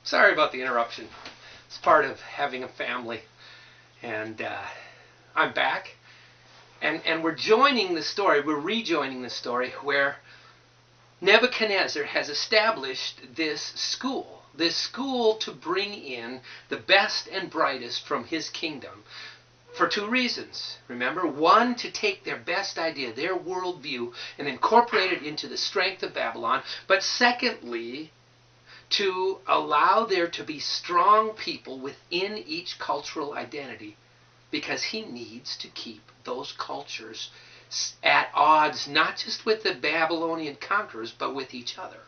Sorry about the interruption. It's part of having a family. And I'm back. And we're joining the story, we're rejoining the story where Nebuchadnezzar has established this school to bring in the best and brightest from his kingdom for two reasons. Remember, one, to take their best idea, their worldview, and incorporate it into the strength of Babylon. But secondly, to allow there to be strong people within each cultural identity, because he needs to keep those cultures at odds, not just with the Babylonian conquerors, but with each other.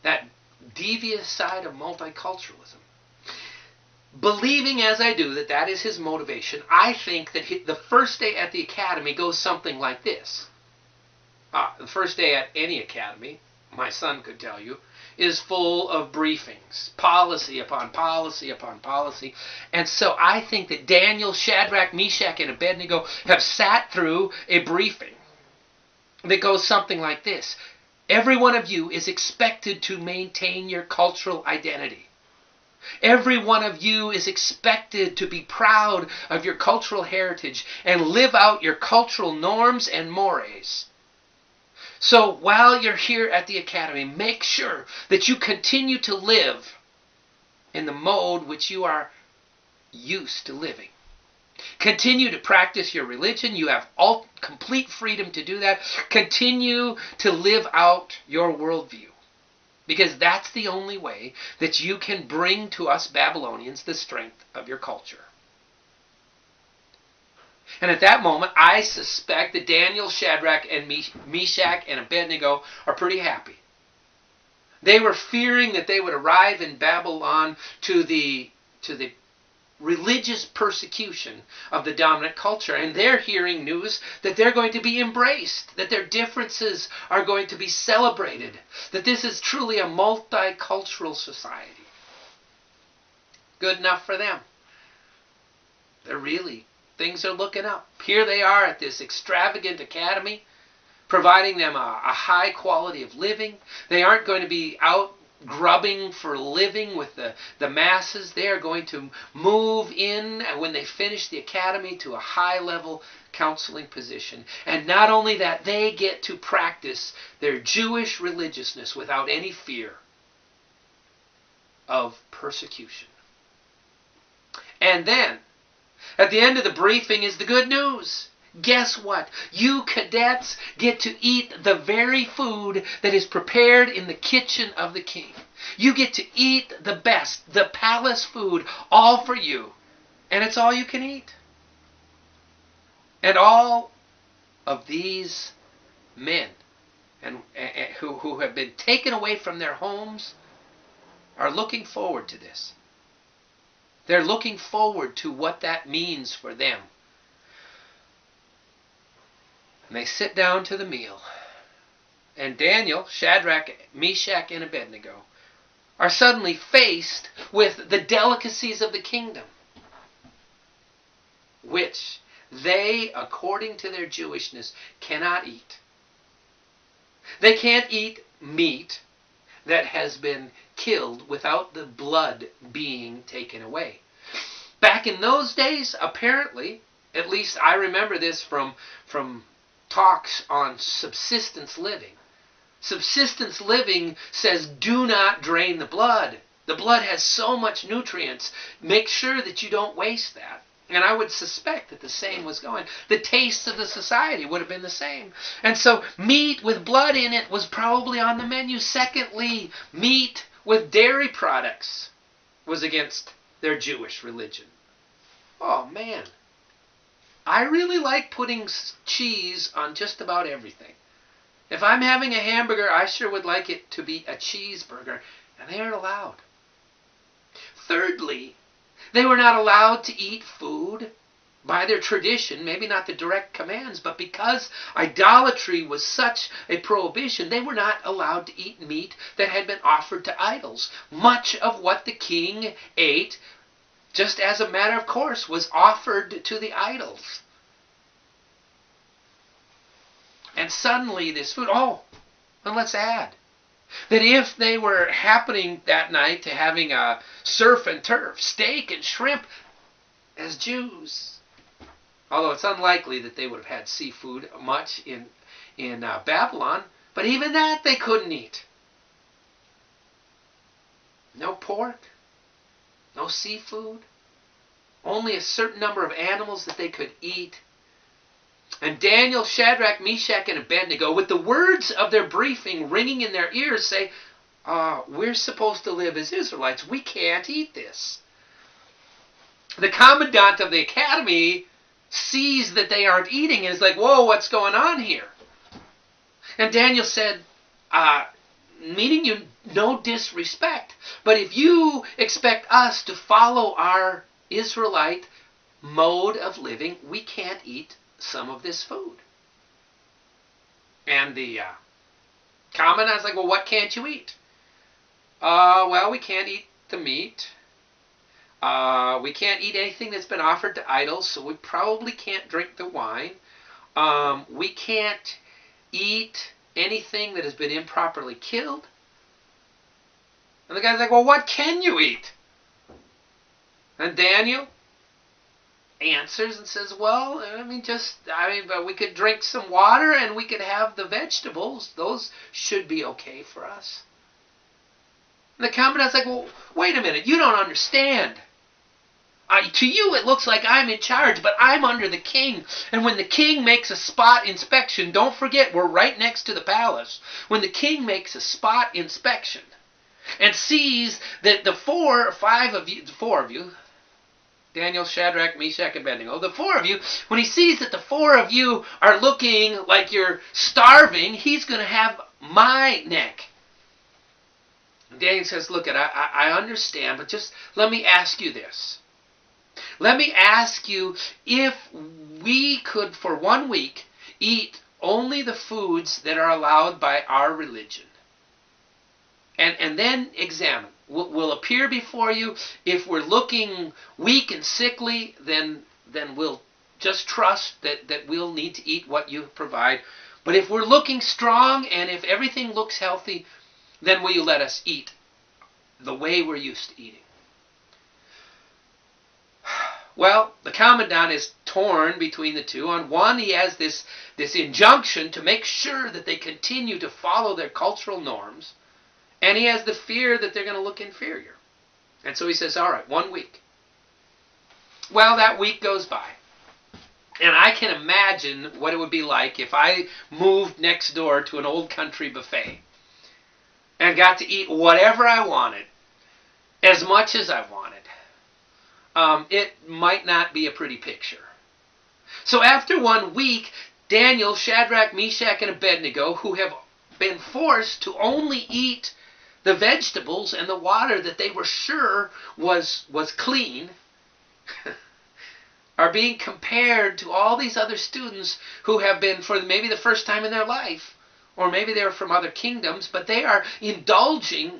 That devious side of multiculturalism. Believing as I do that that is his motivation, I think that the first day at the academy goes something like this. The first day at any academy, my son could tell you, is full of briefings, policy upon policy upon policy. And so I think that Daniel, Shadrach, Meshach, and Abednego have sat through a briefing that goes something like this. Every one of you is expected to maintain your cultural identity. Every one of you is expected to be proud of your cultural heritage and live out your cultural norms and mores. So while you're here at the academy, make sure that you continue to live in the mode which you are used to living. Continue to practice your religion. You have complete freedom to do that. Continue to live out your worldview, because that's the only way that you can bring to us Babylonians the strength of your culture. And at that moment, I suspect that Daniel, Shadrach, and Meshach, and Abednego are pretty happy. They were fearing that they would arrive in Babylon to the religious persecution of the dominant culture. And they're hearing news that they're going to be embraced, that their differences are going to be celebrated, that this is truly a multicultural society. Good enough for them. Things are looking up. Here they are at this extravagant academy, providing them a high quality of living. They aren't going to be out grubbing for a living with the masses. They are going to move in, when they finish the academy, to a high-level counseling position. And not only that, they get to practice their Jewish religiousness without any fear of persecution. And then, at the end of the briefing is the good news. Guess what? You cadets get to eat the very food that is prepared in the kitchen of the king. You get to eat the best, the palace food, all for you. And it's all you can eat. And all of these men who have been taken away from their homes are looking forward to this. They're looking forward to what that means for them. And they sit down to the meal. And Daniel, Shadrach, Meshach, and Abednego are suddenly faced with the delicacies of the kingdom, which they, according to their Jewishness, cannot eat. They can't eat meat that has been killed without the blood being taken away. Back in those days, apparently, at least I remember this from talks on subsistence living. Subsistence living says, do not drain the blood. The blood has so much nutrients. Make sure that you don't waste that. And I would suspect that the same was going. The tastes of the society would have been the same. And so meat with blood in it was probably on the menu. Secondly, meat with dairy products was against their Jewish religion. Oh man. I really like putting cheese on just about everything. If I'm having a hamburger, I sure would like it to be a cheeseburger. And they aren't allowed. Thirdly, they were not allowed to eat food by their tradition, maybe not the direct commands, but because idolatry was such a prohibition, they were not allowed to eat meat that had been offered to idols. Much of what the king ate, just as a matter of course, was offered to the idols. And suddenly this food, and let's add, That if they were happening that night to having a surf and turf, steak and shrimp, as Jews, although it's unlikely that they would have had seafood much in Babylon, but even that they couldn't eat. No pork, no seafood, only a certain number of animals that they could eat. And Daniel, Shadrach, Meshach, and Abednego, with the words of their briefing ringing in their ears, say, we're supposed to live as Israelites. We can't eat this. The commandant of the academy sees that they aren't eating and is like, whoa, what's going on here? And Daniel said, meaning you no disrespect, but if you expect us to follow our Israelite mode of living, we can't eat some of this food. And the commandant's like, well, what can't you eat? Well, we can't eat the meat. We can't eat anything that's been offered to idols, so we probably can't drink the wine. We can't eat anything that has been improperly killed. And the guy's like, well, what can you eat? And Daniel answers and says, well, but we could drink some water and we could have the vegetables. Those should be okay for us. And the commandant's like, well, wait a minute, you don't understand. To you it looks like I'm in charge, but I'm under the king. And when the king makes a spot inspection, don't forget we're right next to the palace. When the king makes a spot inspection and sees that the four of you, Daniel, Shadrach, Meshach, and Abednego, the four of you, when he sees that the four of you are looking like you're starving, he's going to have my neck. Daniel says, look, I understand, but just let me ask you this. Let me ask you if we could, for 1 week, eat only the foods that are allowed by our religion. And then examine. We'll appear before you. If we're looking weak and sickly, then we'll just trust that we'll need to eat what you provide. But if we're looking strong and if everything looks healthy, then will you let us eat the way we're used to eating? Well, the commandant is torn between the two. On one, he has this injunction to make sure that they continue to follow their cultural norms. And he has the fear that they're going to look inferior. And so he says, all right, 1 week. Well, that week goes by. And I can imagine what it would be like if I moved next door to an old country buffet and got to eat whatever I wanted, as much as I wanted. It might not be a pretty picture. So after 1 week, Daniel, Shadrach, Meshach, and Abednego, who have been forced to only eat the vegetables and the water that they were sure was clean, are being compared to all these other students who have been, for maybe the first time in their life, or maybe they're from other kingdoms, but they are indulging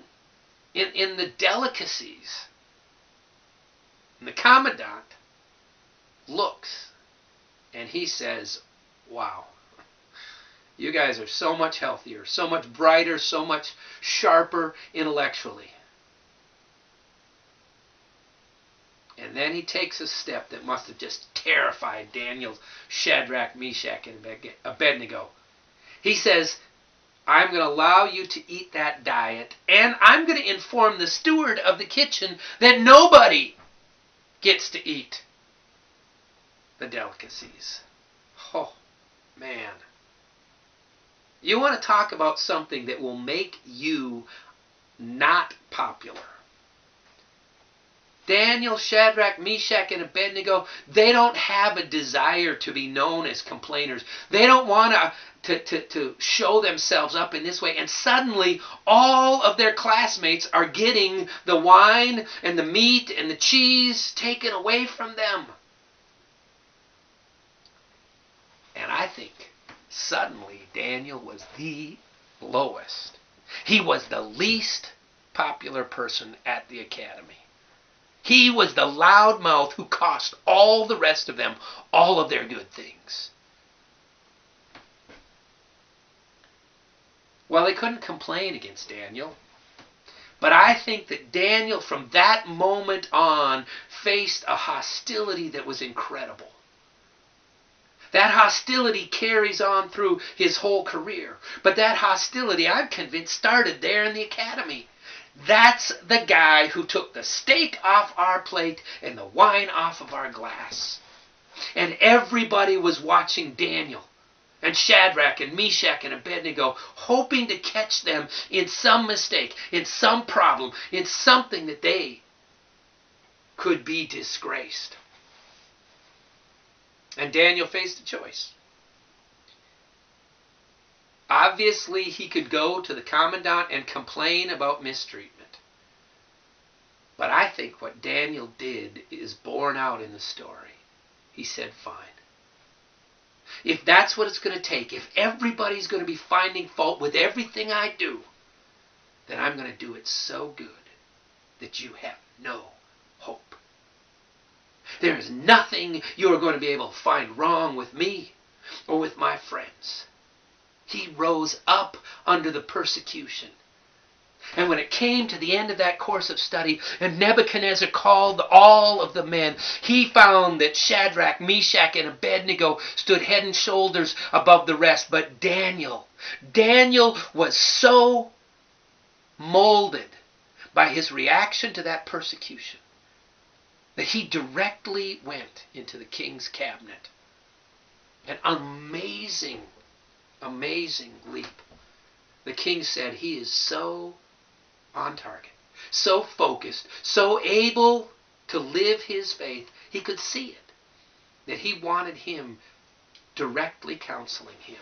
in the delicacies. And the commandant looks and he says, wow, you guys are so much healthier, so much brighter, so much sharper intellectually. And then he takes a step that must have just terrified Daniel, Shadrach, Meshach, and Abednego. He says, I'm going to allow you to eat that diet, and I'm going to inform the steward of the kitchen that nobody gets to eat the delicacies. Oh, man. You want to talk about something that will make you not popular. Daniel, Shadrach, Meshach, and Abednego, they don't have a desire to be known as complainers. They don't want to show themselves up in this way. And suddenly, all of their classmates are getting the wine and the meat and the cheese taken away from them. And I think suddenly Daniel was the lowest. He was the least popular person at the academy. He was the loudmouth who cost all the rest of them all of their good things. Well, they couldn't complain against Daniel. But I think that Daniel, from that moment on, faced a hostility that was incredible. That hostility carries on through his whole career. But that hostility, I'm convinced, started there in the academy. That's the guy who took the steak off our plate and the wine off of our glass. And everybody was watching Daniel and Shadrach and Meshach and Abednego, hoping to catch them in some mistake, in some problem, in something that they could be disgraced. And Daniel faced a choice. Obviously, he could go to the commandant and complain about mistreatment. But I think what Daniel did is borne out in the story. He said, fine. If that's what it's going to take, if everybody's going to be finding fault with everything I do, then I'm going to do it so good that you have no hope. There is nothing you are going to be able to find wrong with me or with my friends. He rose up under the persecution. And when it came to the end of that course of study, and Nebuchadnezzar called all of the men, he found that Shadrach, Meshach, and Abednego stood head and shoulders above the rest. But Daniel was so molded by his reaction to that persecution that he directly went into the king's cabinet. An amazing leap. The king said he is so on target, so focused, so able to live his faith. He could see it, that he wanted him directly counseling him.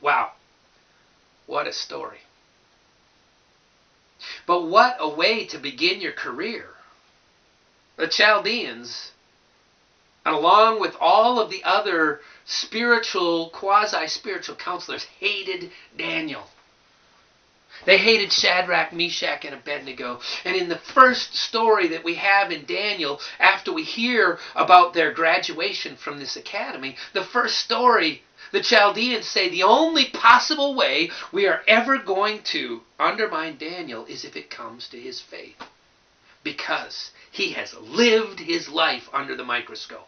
Wow, what a story. But what a way to begin your career. The Chaldeans, along with all of the other spiritual, quasi-spiritual counselors, hated Daniel. They hated Shadrach, Meshach, and Abednego. And in the first story that we have in Daniel, after we hear about their graduation from this academy, the first story, the Chaldeans say the only possible way we are ever going to undermine Daniel is if it comes to his faith. Because he has lived his life under the microscope.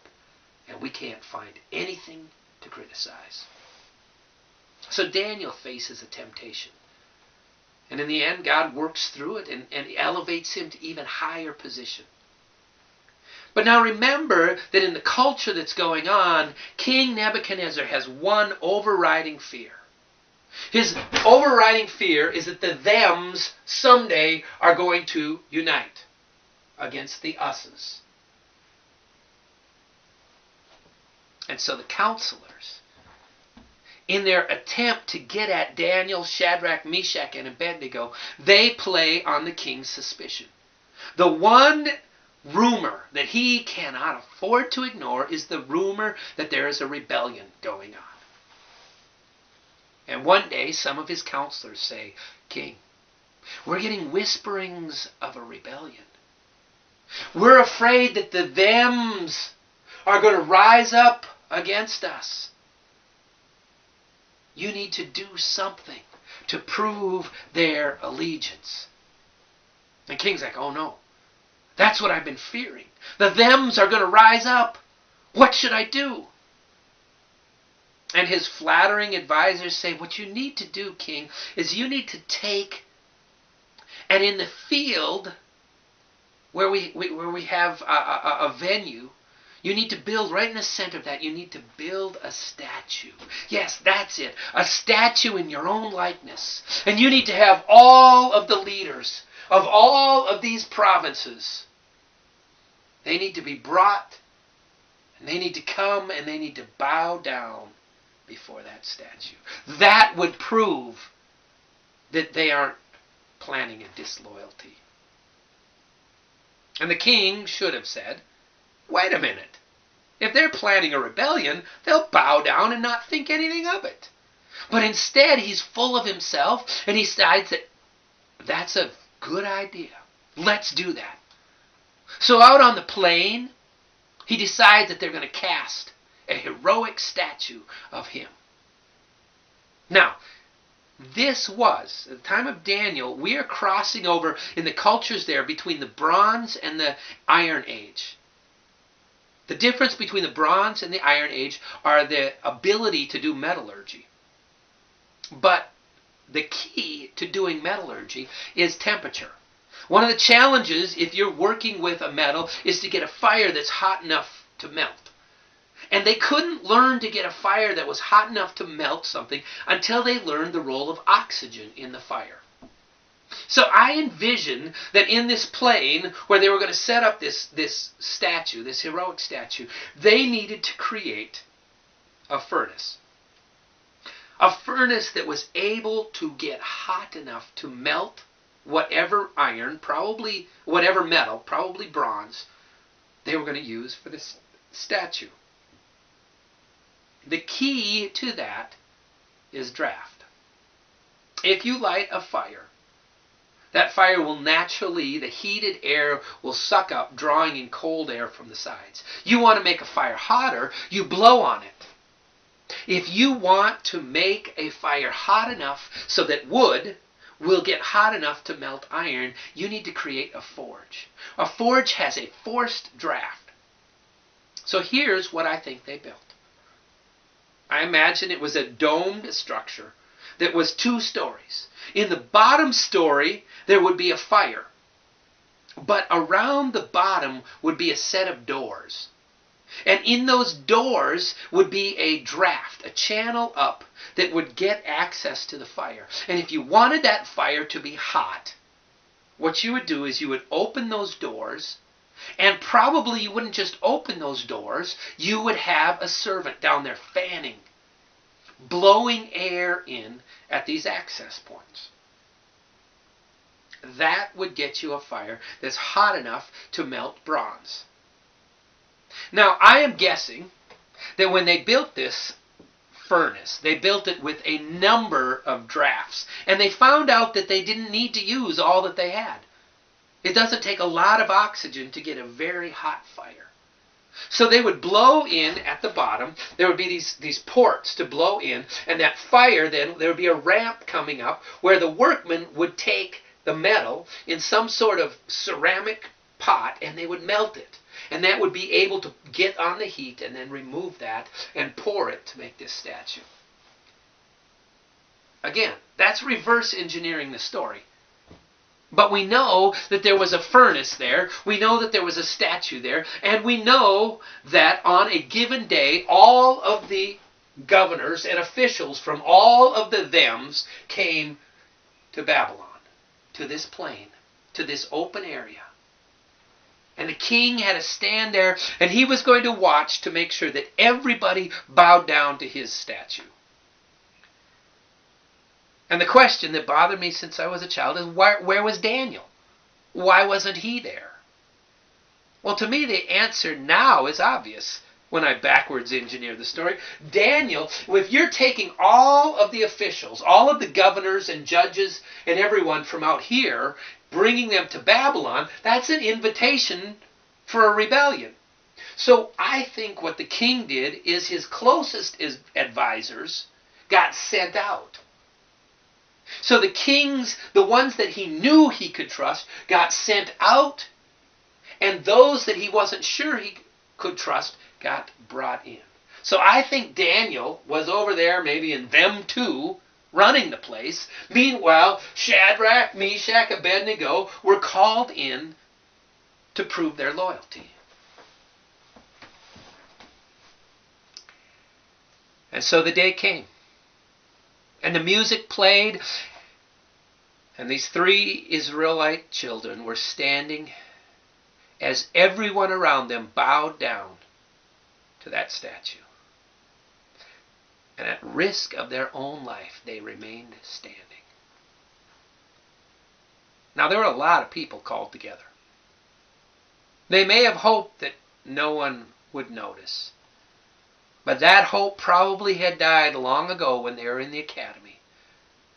And we can't find anything to criticize. So Daniel faces a temptation. And in the end, God works through it and elevates him to even higher position. But now remember that in the culture that's going on, King Nebuchadnezzar has one overriding fear. His overriding fear is that the thems someday are going to unite against the us's. And so the counselors, in their attempt to get at Daniel, Shadrach, Meshach, and Abednego, they play on the king's suspicion. The one rumor that he cannot afford to ignore is the rumor that there is a rebellion going on. And one day, some of his counselors say, King, we're getting whisperings of a rebellion. We're afraid that the thems are going to rise up against us. You need to do something to prove their allegiance. The king's like, oh no, that's what I've been fearing. The thems are going to rise up. What should I do? And his flattering advisors say, what you need to do, king, is you need to take, and in the field where we have a venue, you need to build, right in the center of that, you need to build a statue. Yes, that's it. A statue in your own likeness. And you need to have all of the leaders of all of these provinces. They need to be brought, and they need to come, and they need to bow down before that statue. That would prove that they aren't planning a disloyalty. And the king should have said, wait a minute. If they're planning a rebellion, they'll bow down and not think anything of it. But instead, he's full of himself, and he decides that that's a good idea. Let's do that. So out on the plain, he decides that they're going to cast a heroic statue of him. Now, this was, at the time of Daniel, we are crossing over in the cultures there between the Bronze and the Iron Age. The difference between the Bronze and the Iron Age are the ability to do metallurgy. But the key to doing metallurgy is temperature. One of the challenges if you're working with a metal is to get a fire that's hot enough to melt. And they couldn't learn to get a fire that was hot enough to melt something until they learned the role of oxygen in the fire. So I envision that in this plain where they were going to set up this statue, this heroic statue, they needed to create a furnace. A furnace that was able to get hot enough to melt whatever iron, probably whatever metal, probably bronze, they were going to use for this statue. The key to that is draft. If you light a fire, that fire will naturally, the heated air will suck up, drawing in cold air from the sides. You want to make a fire hotter, you blow on it. If you want to make a fire hot enough so that wood will get hot enough to melt iron, you need to create a forge. A forge has a forced draft. So here's what I think they built. I imagine it was a domed structure that was 2 stories. In the bottom story, there would be a fire. But around the bottom would be a set of doors. And in those doors would be a draft, a channel up that would get access to the fire. And if you wanted that fire to be hot, what you would do is you would open those doors, and probably you wouldn't just open those doors, you would have a servant down there fanning, blowing air in at these access points. That would get you a fire that's hot enough to melt bronze. Now, I am guessing that when they built this furnace, they built it with a number of drafts, and they found out that they didn't need to use all that they had. It doesn't take a lot of oxygen to get a very hot fire. So they would blow in at the bottom. There would be these ports to blow in, and that fire then, there would be a ramp coming up where the workmen would take the metal in some sort of ceramic pot, and they would melt it. And that would be able to get on the heat and then remove that and pour it to make this statue. Again, that's reverse engineering the story. But we know that there was a furnace there, we know that there was a statue there, and we know that on a given day, all of the governors and officials from all of the thems came to Babylon, to this plain, to this open area. And the king had to stand there, and he was going to watch to make sure that everybody bowed down to his statue. And the question that bothered me since I was a child is, where was Daniel? Why wasn't he there? Well, to me, the answer now is obvious when I backwards engineer the story. Daniel, if you're taking all of the officials, all of the governors and judges and everyone from out here, bringing them to Babylon, that's an invitation for a rebellion. So I think what the king did is his closest advisors got sent out. So the kings, the ones that he knew he could trust, got sent out, and those that he wasn't sure he could trust got brought in. So I think Daniel was over there, maybe in them too, running the place. Meanwhile, Shadrach, Meshach, Abednego were called in to prove their loyalty. And so the day came. And the music played. And these 3 Israelite children were standing as everyone around them bowed down to that statue. And at risk of their own life, they remained standing. Now, there were a lot of people called together. They may have hoped that no one would notice. But that hope probably had died long ago when they were in the academy.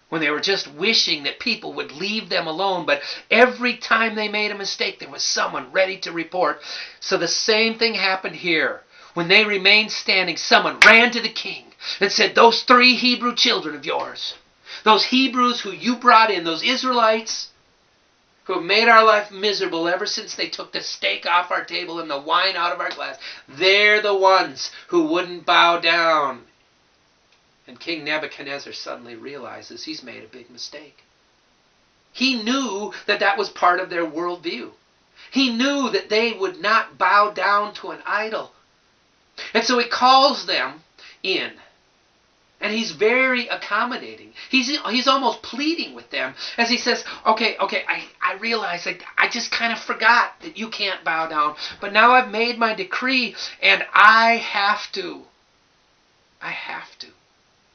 When they were just wishing that people would leave them alone. But every time they made a mistake, there was someone ready to report. So the same thing happened here. When they remained standing, someone ran to the king. and said, those 3 Hebrew children of yours, those Hebrews who you brought in, those Israelites who have made our life miserable ever since they took the steak off our table and the wine out of our glass, they're the ones who wouldn't bow down. And King Nebuchadnezzar suddenly realizes he's made a big mistake. He knew that that was part of their worldview. He knew that they would not bow down to an idol. And so he calls them in. And he's very accommodating. He's almost pleading with them as he says, okay, I realize I just kind of forgot that you can't bow down. But now I've made my decree and I have to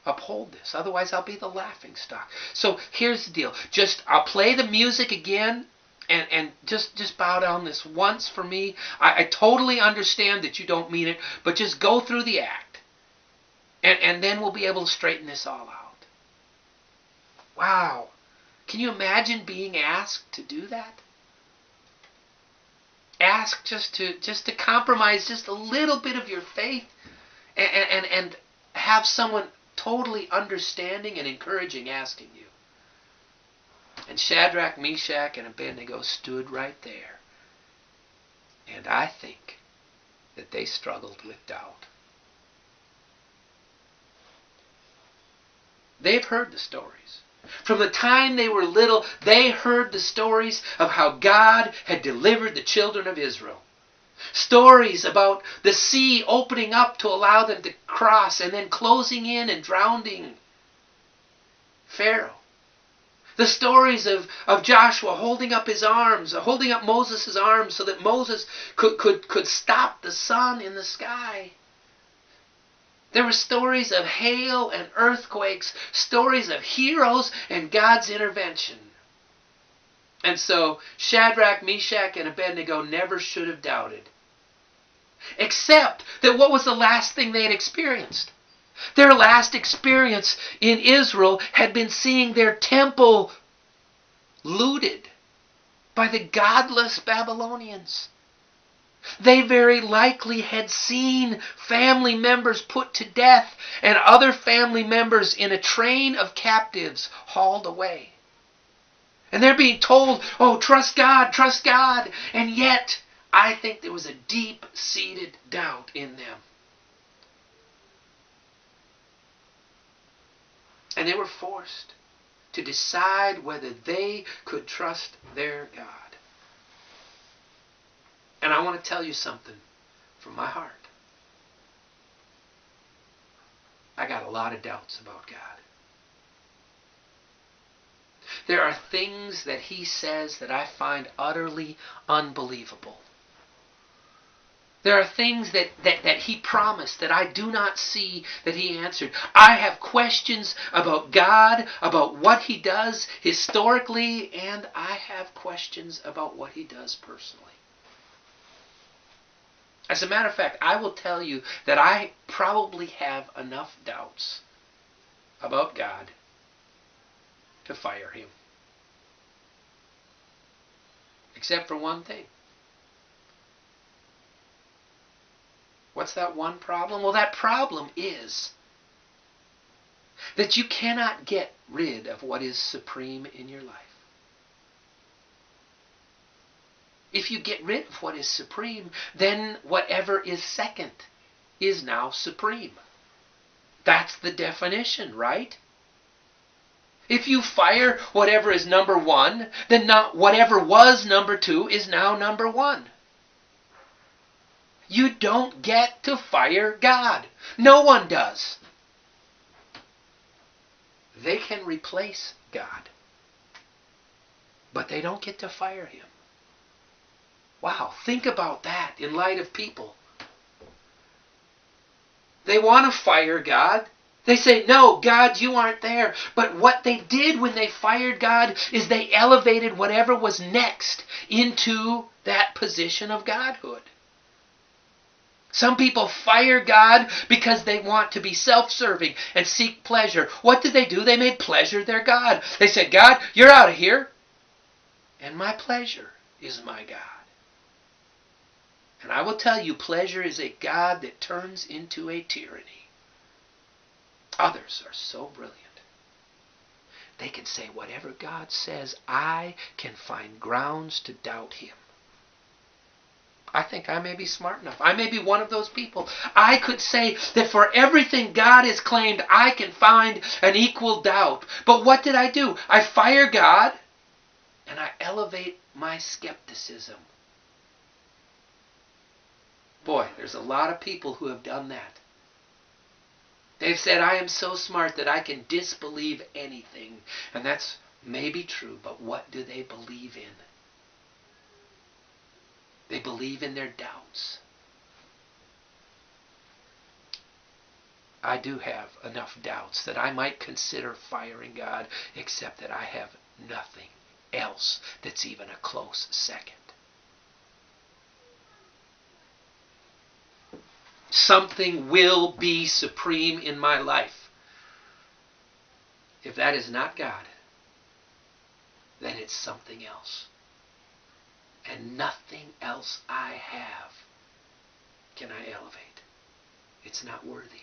uphold this. Otherwise I'll be the laughing stock. So here's the deal. I'll play the music again and just bow down this once for me. I totally understand that you don't mean it, but just go through the act. And then we'll be able to straighten this all out. Wow. Can you imagine being asked to do that? Asked just to compromise just a little bit of your faith and have someone totally understanding and encouraging asking you. And Shadrach, Meshach, and Abednego stood right there. And I think that they struggled with doubt. They've heard the stories. From the time they were little, they heard the stories of how God had delivered the children of Israel. Stories about the sea opening up to allow them to cross and then closing in and drowning Pharaoh. The stories of Joshua holding up his arms, holding up Moses' arms so that Moses could stop the sun in the sky. There were stories of hail and earthquakes, stories of heroes and God's intervention. And so Shadrach, Meshach, and Abednego never should have doubted. Except that what was the last thing they had experienced? Their last experience in Israel had been seeing their temple looted by the godless Babylonians. They very likely had seen family members put to death and other family members in a train of captives hauled away. And they're being told, oh, trust God, trust God. And yet, I think there was a deep-seated doubt in them. And they were forced to decide whether they could trust their God. And I want to tell you something from my heart. I got a lot of doubts about God. There are things that He says that I find utterly unbelievable. There are things that He promised that I do not see that He answered. I have questions about God, about what He does historically, and I have questions about what He does personally. As a matter of fact, I will tell you that I probably have enough doubts about God to fire Him. Except for one thing. What's that one problem? Well, that problem is that you cannot get rid of what is supreme in your life. If you get rid of what is supreme, then whatever is second is now supreme. That's the definition, right? If you fire whatever is number one, then not whatever was number two is now number one. You don't get to fire God. No one does. They can replace God, but they don't get to fire Him. Wow, think about that in light of people. They want to fire God. They say, no, God, you aren't there. But what they did when they fired God is they elevated whatever was next into that position of godhood. Some people fire God because they want to be self-serving and seek pleasure. What did they do? They made pleasure their God. They said, God, you're out of here, and my pleasure is my God. And I will tell you, pleasure is a God that turns into a tyranny. Others are so brilliant. They can say, whatever God says, I can find grounds to doubt him. I think I may be smart enough. I may be one of those people. I could say that for everything God has claimed, I can find an equal doubt. But what did I do? I fire God and I elevate my skepticism. Boy, there's a lot of people who have done that. They've said, I am so smart that I can disbelieve anything. And that's maybe true, but what do they believe in? They believe in their doubts. I do have enough doubts that I might consider firing God, except that I have nothing else that's even a close second. Something will be supreme in my life. If that is not God, then it's something else. And nothing else I have can I elevate. It's not worthy.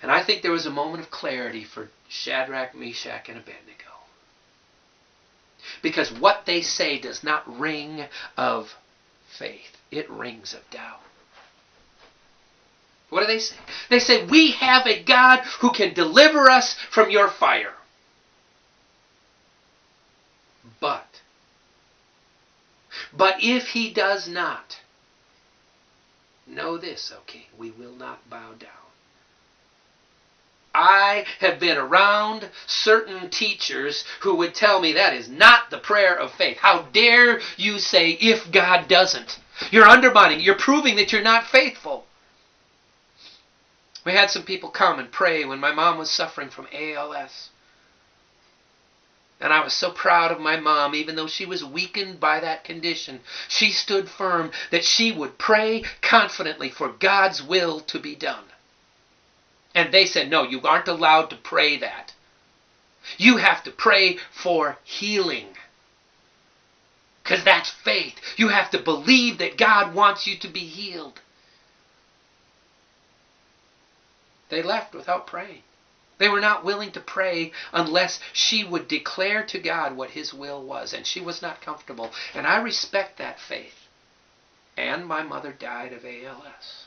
And I think there was a moment of clarity for Shadrach, Meshach, and Abednego. Because what they say does not ring of faith. It rings of doubt. What do they say? They say, we have a God who can deliver us from your fire. But if he does not, know this, O king, we will not bow down. I have been around certain teachers who would tell me that is not the prayer of faith. How dare you say, if God doesn't? You're undermining, you're proving that you're not faithful. We had some people come and pray when my mom was suffering from ALS. And I was so proud of my mom, even though she was weakened by that condition. She stood firm that she would pray confidently for God's will to be done. And they said, no, you aren't allowed to pray that. You have to pray for healing. Because that's faith. You have to believe that God wants you to be healed. They left without praying. They were not willing to pray unless she would declare to God what his will was. And she was not comfortable. And I respect that faith. And my mother died of ALS.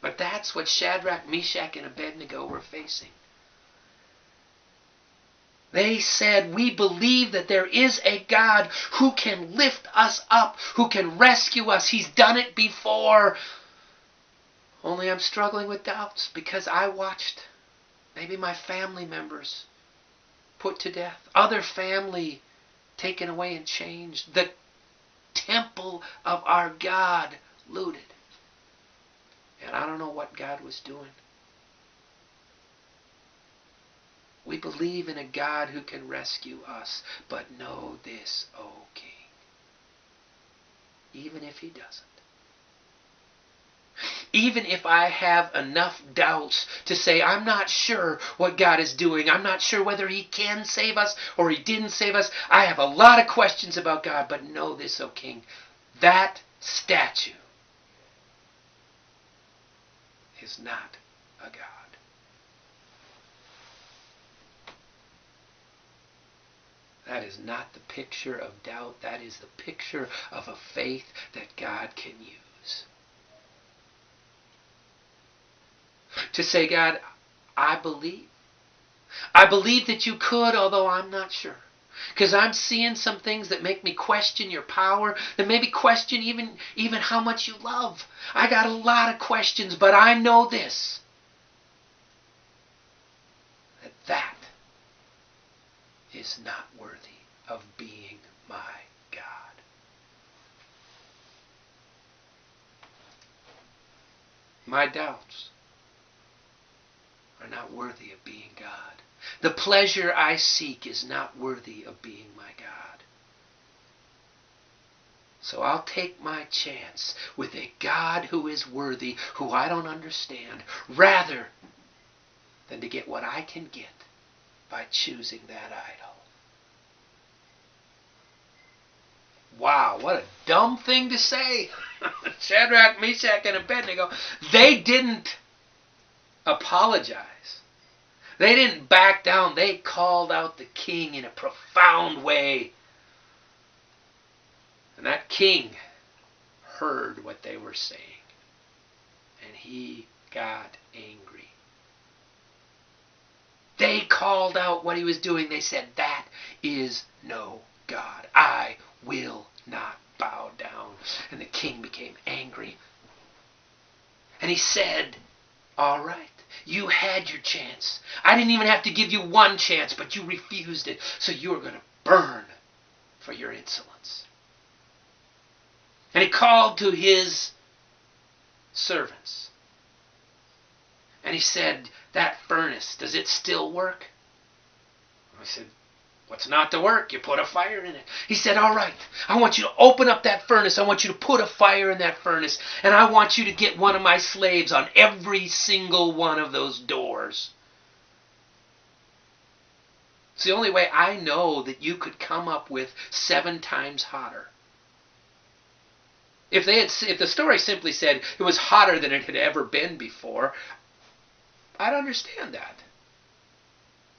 But that's what Shadrach, Meshach, and Abednego were facing. They said, we believe that there is a God who can lift us up, who can rescue us. He's done it before. Only I'm struggling with doubts because I watched maybe my family members put to death, other family taken away and changed, the temple of our God looted. And I don't know what God was doing. We believe in a God who can rescue us, but know this, O King, even if he doesn't. Even if I have enough doubts to say, I'm not sure what God is doing. I'm not sure whether he can save us or he didn't save us. I have a lot of questions about God, but know this, O King, that statue is not a God. That is not the picture of doubt. That is the picture of a faith that God can use. To say, God, I believe. I believe that you could, although I'm not sure. Because I'm seeing some things that make me question your power, that maybe question even how much you love. I got a lot of questions, but I know this. That is not worthy of being my God. My doubts are not worthy of being God. The pleasure I seek is not worthy of being my God. So I'll take my chance with a God who is worthy, who I don't understand, rather than to get what I can get by choosing that idol. Wow, what a dumb thing to say. Shadrach, Meshach, and Abednego, they didn't apologize. They didn't back down. They called out the king in a profound way. And that king heard what they were saying. And he got angry. They called out what he was doing. They said, "That is no God. I will not bow down." And the king became angry. And he said, "All right, you had your chance. I didn't even have to give you one chance, but you refused it. So you're going to burn for your insolence." And he called to his servants. And he said, "That furnace, does it still work?" I said, "What's not to work? You put a fire in it." He said, "All right, I want you to open up that furnace. I want you to put a fire in that furnace. And I want you to get one of my slaves on every single one of those doors." It's the only way I know that you could come up with 7 times hotter. If the story simply said it was hotter than it had ever been before, I'd understand that.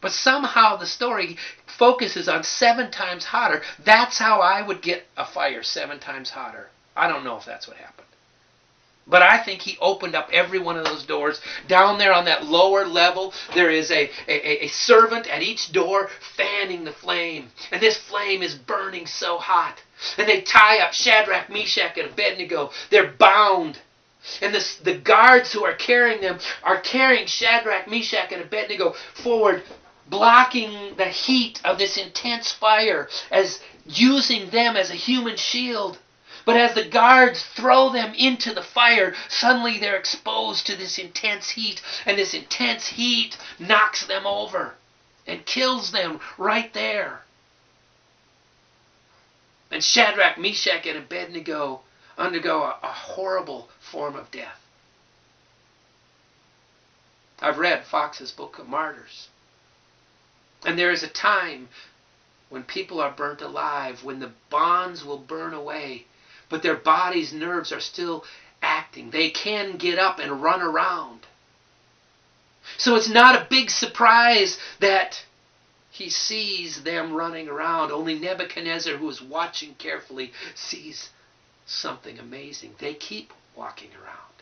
But somehow the story focuses on 7 times hotter. That's how I would get a fire 7 times hotter. I don't know if that's what happened. But I think he opened up every one of those doors. Down there on that lower level, there is a servant at each door fanning the flame. And this flame is burning so hot. And they tie up Shadrach, Meshach, and Abednego. They're bound. And the guards who are carrying them are carrying Shadrach, Meshach, and Abednego forward, blocking the heat of this intense fire, as using them as a human shield. But as the guards throw them into the fire, suddenly they're exposed to this intense heat, and this intense heat knocks them over and kills them right there. And Shadrach, Meshach, and Abednego undergo a horrible form of death. I've read Fox's Book of Martyrs. And there is a time when people are burnt alive, when the bonds will burn away, but their body's nerves are still acting. They can get up and run around. So it's not a big surprise that he sees them running around. Only Nebuchadnezzar, who is watching carefully, sees something amazing. They keep walking around.